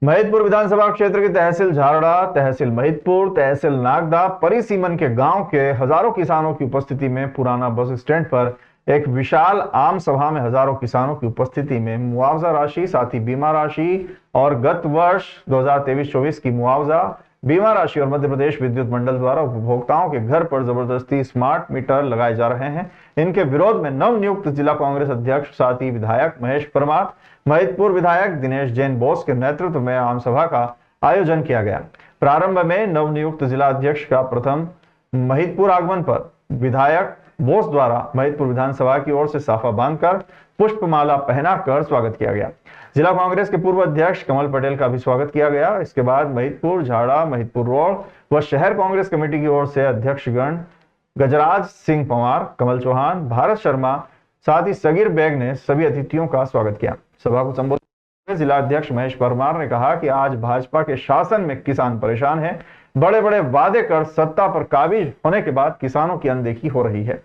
महिदपुर विधानसभा क्षेत्र की तहसील झारड़ा, तहसील महिदपुर, तहसील नागदा, परिसीमन के गांव के हजारों किसानों की उपस्थिति में पुराना बस स्टैंड पर एक विशाल आम सभा में हजारों किसानों की उपस्थिति में मुआवजा राशि, साथ ही बीमा राशि और गत वर्ष 2023-24 की मुआवजा, बीमा राशि और मध्य प्रदेश विद्युत मंडल द्वारा उपभोक्ताओं के घर पर जबरदस्ती स्मार्ट मीटर लगाए जा रहे हैं। इनके विरोध में नवनियुक्त जिला कांग्रेस अध्यक्ष साथ ही विधायक महेश परमार, महिदपुर विधायक दिनेश जैन बोस के नेतृत्व में आम सभा का आयोजन किया गया। प्रारंभ में नवनियुक्त जिला अध्यक्ष का प्रथम महिदपुर आगमन पर विधायक बोस द्वारा महिदपुर विधानसभा की ओर से साफा बांधकर पुष्पमाला पहनाकर स्वागत किया गया। जिला कांग्रेस के पूर्व अध्यक्ष कमल पटेल का भी स्वागत किया गया। इसके बाद महिदपुर, झाड़ा, महिदपुर रोड व शहर कांग्रेस कमेटी की ओर से अध्यक्षगण गजराज सिंह पंवार, कमल चौहान, भारत शर्मा, साथ ही सगीर बेग ने सभी अतिथियों का स्वागत किया। सभा को संबोधित करते हुए जिला अध्यक्ष महेश परमार ने कहा कि आज भाजपा के शासन में किसान परेशान है। बड़े बड़े वादे कर सत्ता पर काबिज होने के बाद किसानों की अनदेखी हो रही है।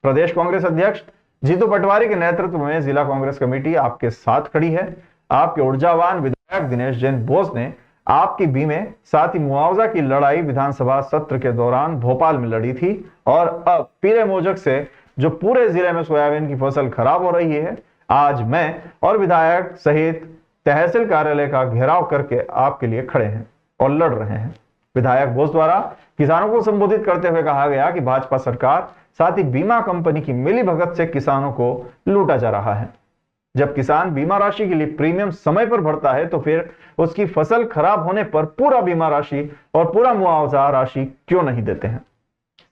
प्रदेश कांग्रेस अध्यक्ष जीतू पटवारी के नेतृत्व में जिला कांग्रेस कमेटी आपके साथ खड़ी है। आपके ऊर्जावान विधायक दिनेश जैन बोस ने आपकी बीमे साथ ही मुआवजा की लड़ाई विधानसभा सत्र के दौरान भोपाल में लड़ी थी और अब पीले मोजक से जो पूरे जिले में सोयाबीन की फसल खराब हो रही है, आज मैं और विधायक सहित तहसील कार्यालय का घेराव करके आपके लिए खड़े हैं और लड़ रहे हैं। विधायक बोस द्वारा किसानों को संबोधित करते हुए कहा गया कि भाजपा सरकार साथ ही बीमा कंपनी की मिलीभगत से किसानों को लूटा जा रहा है। जब किसान बीमा राशि के लिए प्रीमियम समय पर भरता है तो फिर उसकी फसल खराब होने पर पूरा बीमा राशि और पूरा मुआवजा राशि क्यों नहीं देते हैं।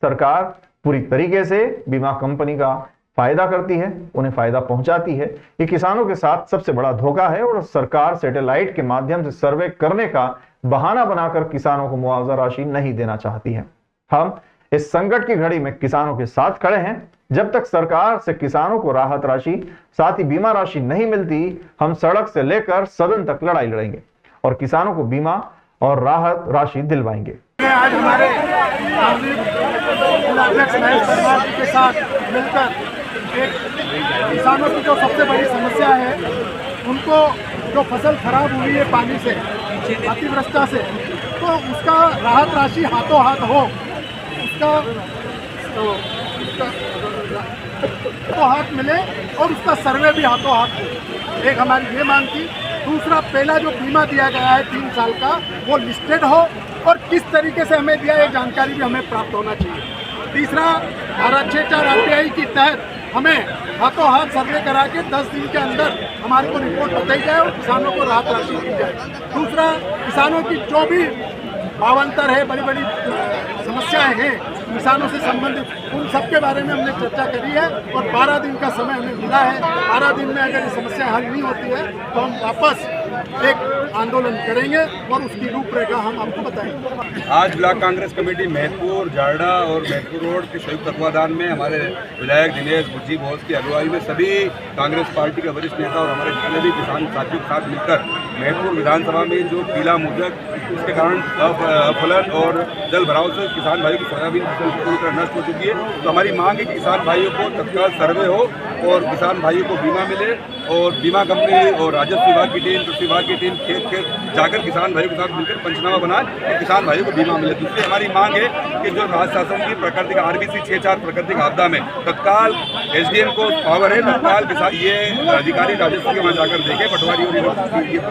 सरकार पूरी तरीके से बीमा कंपनी का फायदा करती है, उन्हें फायदा पहुंचाती है। ये किसानों के साथ सबसे बड़ा धोखा है और सरकार सैटेलाइट के माध्यम से सर्वे करने का बहाना बनाकर किसानों को मुआवजा राशि नहीं देना चाहती है। हम इस संकट की घड़ी में किसानों के साथ खड़े हैं। जब तक सरकार से किसानों को राहत राशि साथ ही बीमा राशि नहीं मिलती, हम सड़क से लेकर सदन तक लड़ाई लड़ेंगे और किसानों को बीमा और राहत राशि दिलवाएंगे। आज हमारे अध्यक्ष महेश परमार जी के साथ मिलकर एक किसानों की जो सबसे बड़ी समस्या है, उनको जो फसल खराब हुई है पानी से, अतिवृष्टि से, तो उसका राहत राशि हाथों हाथ हो, उसका हाथों हाथ मिले और उसका सर्वे भी हाथों हाथ हो। एक हमारी ये मांग थी। दूसरा, पहला जो बीमा दिया गया है 3 साल का, वो लिस्टेड हो और किस तरीके से हमें दिया, ये जानकारी भी हमें प्राप्त होना चाहिए। तीसरा, धारा 6(4) RBI के तहत हमें हाथों हाथ सर्वे करा के 10 दिन के अंदर हमारे को रिपोर्ट बताई जाए और किसानों को राहत राशि दी जाए। दूसरा, किसानों की जो भी भावांतर है, बड़ी बड़ी समस्याएं हैं किसानों से संबंधित, उन सब के बारे में हमने चर्चा करी है और 12 दिन का समय हमें मिला है। 12 दिन में अगर ये समस्या हल नहीं होती है तो हम वापस एक आंदोलन करेंगे और उसकी रूपरेखा हम आपको बताएंगे। आज ब्लॉक कांग्रेस कमेटी महिदपुर, झारड़ा और महिदपुर रोड के संयुक्त तत्वाधान में हमारे विधायक दिनेश बुज्जी बोस की अगुवाई में सभी कांग्रेस पार्टी के वरिष्ठ नेता और हमारे जितने भी किसान साथियों के साथ मिलकर महिदपुर विधानसभा में जो पीला मोजक, उसके कारण अफलन और जल भराव से किसान भाई की सोयाबीन फसल पूरी तरह नष्ट हो चुकी है, तो हमारी मांग है कि किसान भाइयों को तत्काल सर्वे हो और किसान भाइयों को बीमा मिले और बीमा कंपनी और राजस्व विभाग की टीम, कृषि विभाग की टीम खेत खेत जाकर किसान भाइयों के साथ मिलकर पंचनामा बनाए कि किसान भाइयों को बीमा मिले। दूसरी हमारी मांग है कि जो राज्य शासन की प्राकृतिक RBC 6(4) प्राकृतिक आपदा में तत्काल SDM को पावर है, तत्काल किसान ये अधिकारी राजस्व के वहाँ जाकर देखें, पटवारी और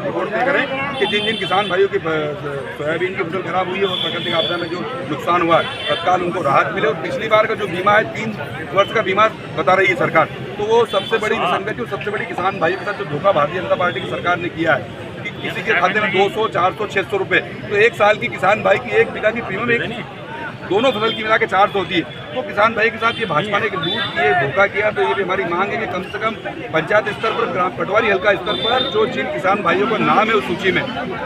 रिपोर्ट तय करें कि जिन जिन किसान भाइयों की सोयाबीन की फसल खराब हुई है और प्राकृतिक आपदा में जो नुकसान हुआ है, तत्काल उनको राहत मिले। और पिछली बार का जो बीमा है 3 वर्ष का बीमा बता रही है सरकार, तो वो सबसे बड़ी विसंगति और सबसे बड़ी किसान भाइयों के साथ जो धोखा भारतीय जनता पार्टी की सरकार ने किया है कि किसी के खाते में 200, 400, 600 रुपये, तो 1 साल की किसान भाई की 1 बीघा की प्रीमियम दोनों फसल की मिला के 400 होती है। तो किसान भाई के साथ ये भाजपा ने लूट किए, धोखा किया। तो ये भी हमारी मांग है कि कम से कम पंचायत स्तर पर, ग्राम पटवारी हल्का स्तर पर जो जिन किसान भाइयों का नाम है उस सूची में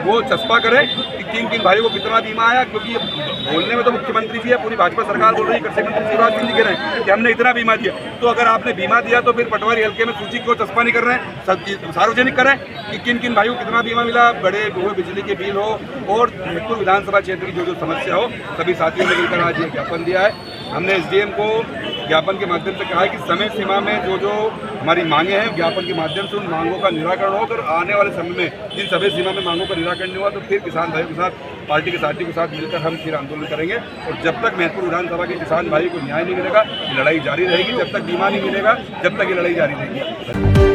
वो चस्पा करें कि किन भाइयों को कितना बीमा आया। क्योंकि बोलने में तो मुख्यमंत्री जी है, पूरी भाजपा सरकार बोल रही है, कृषि मंत्री शिवराज सिंह जी कह रहे हैं कि हमने इतना बीमा दिया। तो अगर आपने बीमा दिया तो फिर पटवारी हल्के में सूची क्यों चस्पा नहीं कर रहे हैं? सब चीज सार्वजनिक करें कि किन भाइयों को कितना बीमा मिला, बड़े हो, बिजली के बिल हो और महिदपुर विधानसभा क्षेत्र की जो समस्या हो। सभी साथियों ने मिलकर आज ये ज्ञापन दिया है। हमने SDM को ज्ञापन के माध्यम से कहा है कि समय सीमा में जो जो हमारी मांगे हैं ज्ञापन के माध्यम से उन मांगों का निराकरण हो। अगर आने वाले समय में जिन समय सीमा में मांगों का निराकरण नहीं हुआ तो फिर किसान भाइयों के साथ पार्टी के साथियों के साथ मिलकर हम फिर आंदोलन करेंगे। और जब तक महतपुर विधानसभा के किसान भाई को न्याय नहीं मिलेगा ये लड़ाई जारी रहेगी। जब तक बीमा नहीं मिलेगा जब तक ये लड़ाई जारी रहेगी।